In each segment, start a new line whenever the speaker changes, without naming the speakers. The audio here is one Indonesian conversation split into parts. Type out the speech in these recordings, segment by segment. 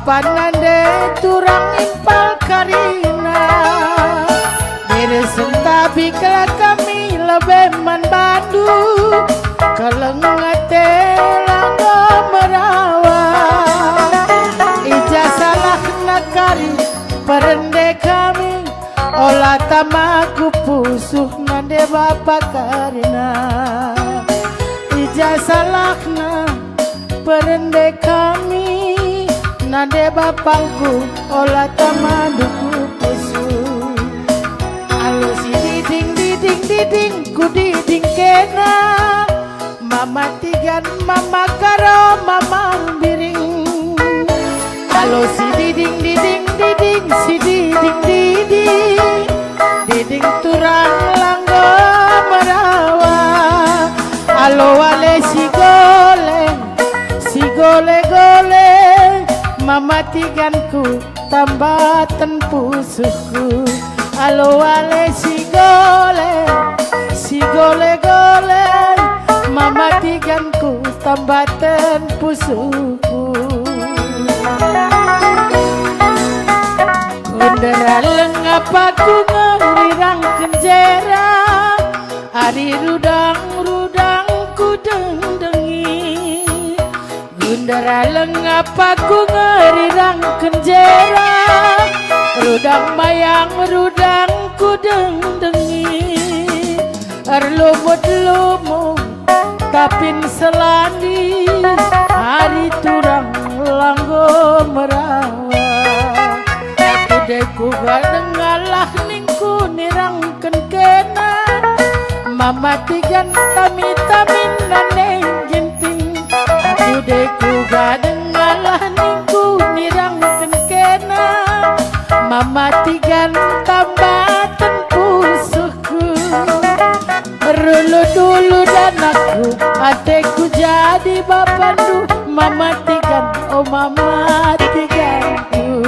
Panande turang impal karina Beresentabi kala kami lebeman bandu Kelengate langgo merawa Ijasalah nakari perende kami Olah tamaku pusuh nande bapak karina Ijasalah na perende kami Nade bapangku olah tamaduku pusu Alo si diding ku diding kena Mama tigan mama karo mama biring Alo si diding si diding Diding turang langgo merawa Alo wale si gole Mama tiganku tambatan pusuhku Alo wale si gole Mama tiganku tambatan pusuhku Kundera lengapaku ngerirang kenjera Ari rudang ku deng-dengi Gundara lengapaku ngerirang kenjera Rudang mayang rudang ku deng-dengi Erlumut-lumut tapin selandi Hari turang langgo merawa Aku deku gadengalah ningku nirangken kena Mama tigan tami-tamin naneng ginting Aku deku gadengalah ningku nirangken kena Mama tigan tambatan pusuhku Rulu dulu dan aku ateku jadi bapandu Mama tigan oh mama tiganku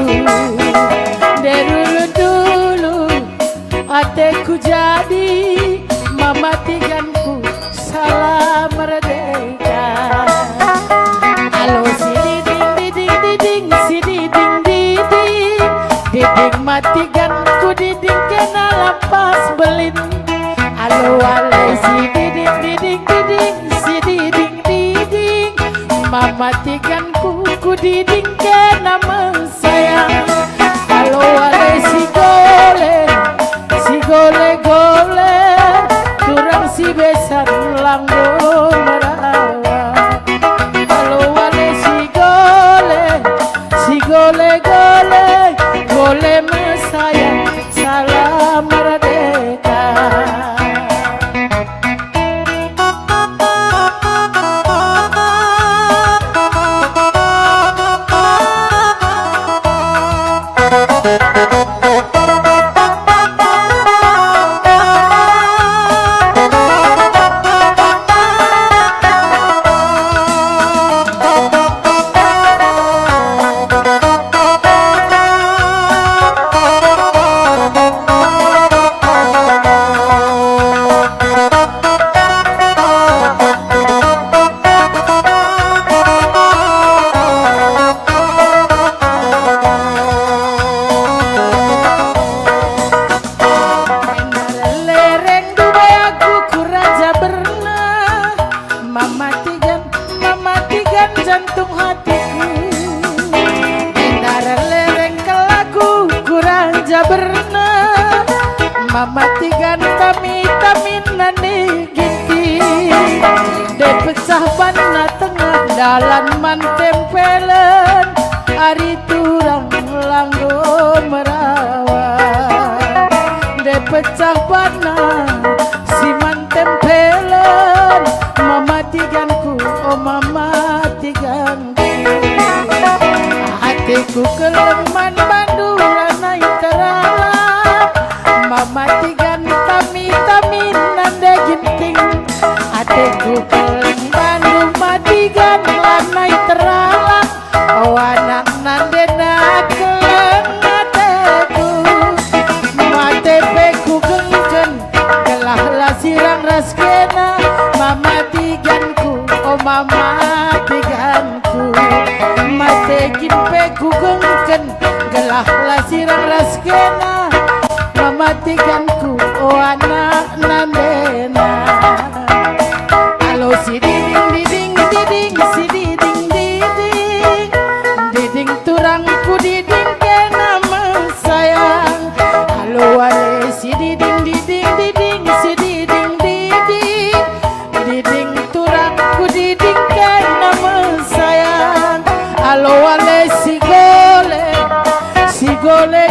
Derulu dulu ateku jadi Mama tiganku salam merdeka Alo si diding si diding Diding matiganku diding kena lapas belin Alo wale si diding si diding Mama tiganku ku diding kena mensayang Alo wale si gole Turang si besan langgo merawa Alo wale si gole Gole mesayang mematikan jantung hatiku. Indara lereng kelaku kurang jaberna, mematikan tami-tamin nani ginti. De pecah bana tengah dalan man tempelan, ari turang langgo merawat. De pecah bana siman tempelan, mematikanku, oh mematikanku. Hatiku keleman banduran naik terang, mematikan tami-tami nanda ginting. Hatiku keleman bandu matikan naik terang, oh anak nanda nak keleng hatiku. Matepeku gengken gelah lasirang raskena, mematikanku, oh mematikanku. Matekin peku gengken gelah lasirang raskena, mematikanku, oh anak nandena. Halo si diding diding diding, si diding diding diding turangku diding kena sayang. Halo wale si diding diding diding, si diding diding diding turangku diding kena sayang. Halo wale si gole